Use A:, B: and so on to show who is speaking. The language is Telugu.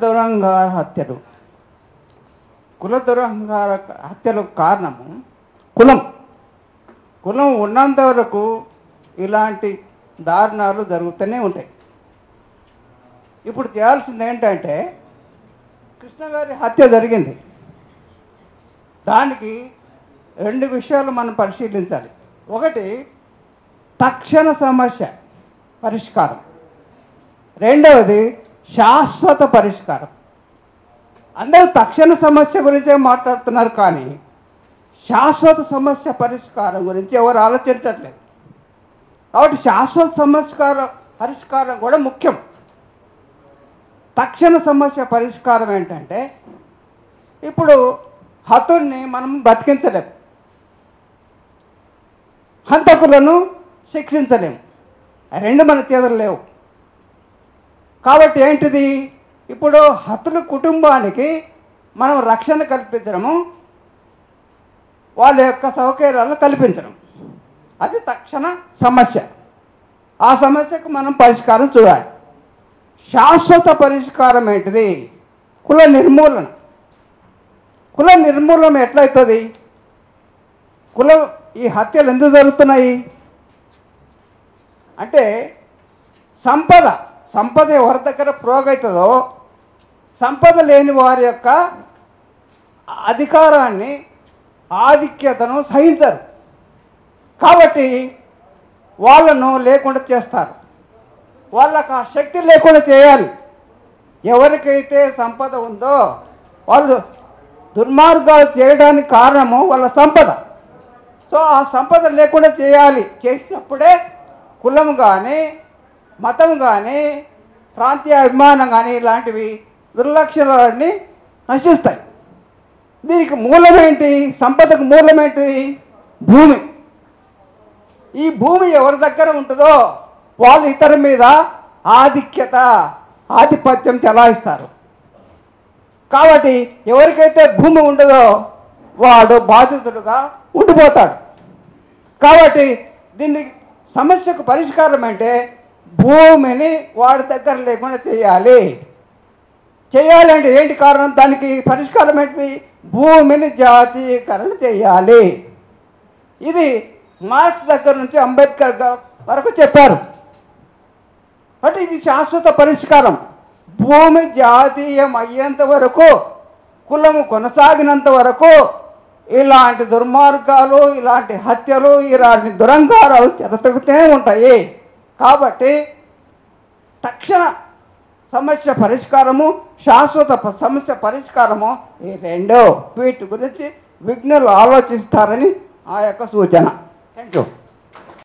A: దురంగార హత్యలు. కుల దురంగార హత్యలకు కారణము కులం ఉన్నంత వరకు ఇలాంటి దారుణాలు జరుగుతూనే ఉంటాయి. ఇప్పుడు చేయాల్సింది ఏంటంటే, కృష్ణ గారి హత్య జరిగింది, దానికి 2 విషయాలు మనం పరిశీలించాలి. ఒకటి, తక్షణ సమస్య పరిష్కారం. రెండవది, శాశ్వత పరిష్కారం. అందరూ తక్షణ సమస్య గురించే మాట్లాడుతున్నారు, కానీ శాశ్వత సమస్య పరిష్కారం గురించి ఎవరు ఆలోచించట్లేదు. కాబట్టి శాశ్వత పరిష్కారం కూడా ముఖ్యం. తక్షణ సమస్య పరిష్కారం ఏంటంటే, ఇప్పుడు హతుల్ని మనం బతికించలేము, హంతకులను శిక్షించలేము, 2 మన చేతులు లేవు. కాబట్టి ఏంటిది, ఇప్పుడు హతుల కుటుంబానికి మనం రక్షణ కల్పించడము, వాళ్ళ యొక్క సౌకర్యాలను కల్పించడం, అది తక్షణ సమస్య. ఆ సమస్యకు మనం పరిష్కారం చూడాలి. శాశ్వత పరిష్కారం ఏంటిది, కుల నిర్మూలన. కుల నిర్మూలన ఎట్లయితుంది? ఈ హత్యలు ఎందుకు జరుగుతున్నాయి అంటే, సంపద ఎవరి దగ్గర ప్రోగవుతుందో, సంపద లేని వారి యొక్క అధికారాన్ని, ఆధిక్యతను సహించరు. కాబట్టి వాళ్ళను లేకుండా చేస్తారు, వాళ్ళకు ఆ శక్తి లేకుండా చేయాలి. ఎవరికైతే సంపద ఉందో వాళ్ళు దుర్మార్గాలు చేయడానికి కారణము వాళ్ళ సంపద. సో ఆ సంపద లేకుండా చేయాలి. చేసినప్పుడే కులం కానీ, మతం కానీ, ప్రాంతీయ అభిమానం కానీ ఇలాంటివి దుర్లక్షణాలన్నీ నశిస్తాయి. దీనికి మూలమేంటి? సంపదకు మూలమేంటి? భూమి. ఈ భూమి ఎవరి దగ్గర ఉంటుందో వాళ్ళు ఇతర మీద ఆధిపత్యం చెలాయిస్తారు. కాబట్టి ఎవరికైతే భూమి ఉండదో వాడు బాధితుడుగా ఉండిపోతాడు. కాబట్టి దీన్ని సమస్యకు పరిష్కారం అంటే భూమిని వాడి దగ్గర లేకుండా చేయాలంటే ఏంటి కారణం? దానికి పరిష్కారం ఏంటి? భూమిని జాతీయకరణ చేయాలి. ఇది మార్క్స్ దగ్గర నుంచి అంబేద్కర్ వరకు చెప్పారు. అంటే ఇది శాశ్వత పరిష్కారం. భూమి జాతీయం అయ్యేంత వరకు, కులము కొనసాగినంత వరకు ఇలాంటి దుర్మార్గాలు, ఇలాంటి హత్యలు, ఇలాంటి దురంకారాలు జరుగుతూనే ఉంటాయి. కాబట్టి తక్షణ సమస్య పరిష్కారము, శాశ్వత సమస్య పరిష్కారము, ఈ 2 వీటి గురించి విజ్ఞులు ఆలోచిస్తారని ఆ యొక్క సూచన. Thank you.